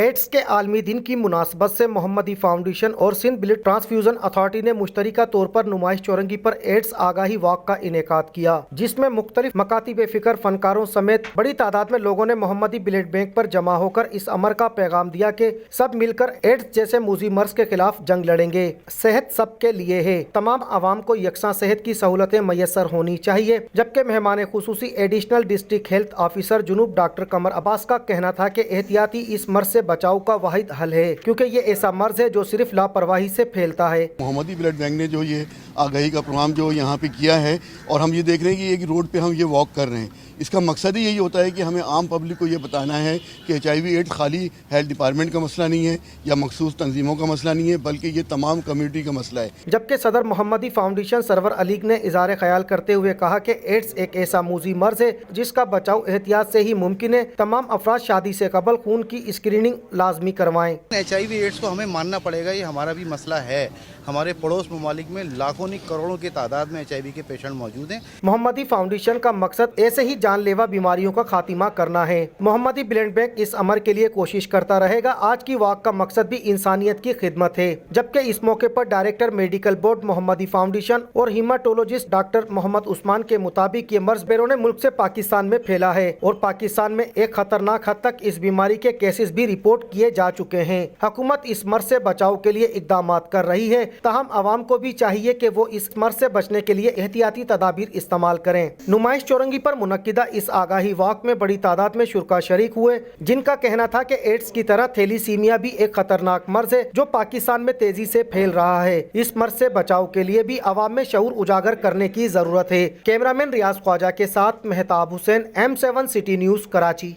Ads کے عالمی دن کی مناسبت سے محمدی فاؤنڈیشن اور سندھ بلڈ ٹرانسفیوژن اتھارٹی نے مشترکہ طور پر نمائش چورنگی پر ایڈس آگاہی واک کا انعقاد کیا، جس میں مختلف مکاتب فکر، فنکاروں سمیت بڑی تعداد میں لوگوں نے محمدی بلڈ بینک پر جمع ہو کر اس امر کا پیغام دیا کہ سب مل کر ایڈس جیسے موذی مرض کے خلاف جنگ لڑیں گے۔ صحت سب کے لیے ہے، تمام عوام کو یکساں صحت کی سہولتیں میسر ہونی چاہیے، جبکہ مہمان خصوصی ایڈیشنل ڈسٹرکٹ ہیلتھ آفیسر جنوب ڈاکٹر قمر عباس کا کہنا تھا کہ احتیاطی اس مرض سے بچاؤ کا واحد حل ہے، کیونکہ یہ ایسا مرض ہے جو صرف لاپرواہی سے پھیلتا ہے۔ محمدی بلڈ بینک نے جو یہ آگاہی کا پروگرام جو یہاں پہ کیا ہے، اور ہم یہ دیکھ رہے ہیں کہ ایک روڈ پہ ہم یہ واک کر رہے ہیں، اس کا مقصد ہی یہی ہوتا ہے کہ ہمیں عام پبلک کو یہ بتانا ہے کہ HIV ایڈس خالی ہیلتھ ڈپارٹمنٹ کا مسئلہ نہیں ہے یا مخصوص تنظیموں کا مسئلہ نہیں ہے، بلکہ یہ تمام کمیونٹی کا مسئلہ ہے۔ جبکہ صدر محمدی فاؤنڈیشن سرور علی نے اظہار خیال کرتے ہوئے کہا کہ ایڈس ایک ایسا موذی مرض ہے جس کا بچاؤ احتیاط سے ہی ممکن ہے، تمام افراد شادی سے قبل خون کی اسکریننگ لازمی کروائیں۔ HIV ایڈس کو ہمیں ماننا پڑے گا، یہ ہمارا بھی مسئلہ ہے۔ ہمارے پڑوس ممالک میں لاکھوں نہیں کروڑوں کی تعداد میں HIV کے پیشنٹ موجود ہیں۔ محمدی فاؤنڈیشن کا مقصد ایسے ہی جان لیوا بیماریوں کا خاتمہ کرنا ہے۔ محمدی بلڈ بینک اس امر کے لیے کوشش کرتا رہے گا۔ آج کی واک کا مقصد بھی انسانیت کی خدمت ہے، جبکہ اس موقع پر ڈائریکٹر میڈیکل بورڈ محمدی فاؤنڈیشن اور ہیماٹولوجسٹ ڈاکٹر محمد عثمان کے مطابق یہ مرض بیرون ملک سے پاکستان میں پھیلا ہے اور پاکستان میں ایک خطرناک حد تک اس بیماری کے کیسز بھی رپورٹ کیے جا چکے ہیں۔ حکومت اس مرض سے بچاؤ کے لیے اقدامات کر رہی ہے، تاہم عوام کو بھی چاہیے کہ وہ اس مرض سے بچنے کے لیے احتیاطی تدابیر استعمال کریں۔ نمائش چورنگی پر منعقدہ اس آگاہی واک میں بڑی تعداد میں شرکا شریک ہوئے، جن کا کہنا تھا کہ ایڈس کی طرح تھیلیسیمیا بھی ایک خطرناک مرض ہے جو پاکستان میں تیزی سے پھیل رہا ہے۔ اس مرض سے بچاؤ کے لیے بھی عوام میں شعور اجاگر کرنے کی ضرورت ہے۔ کیمرامین ریاض خواجہ کے ساتھ مہتاب حسین، M7 سٹی نیوز، کراچی۔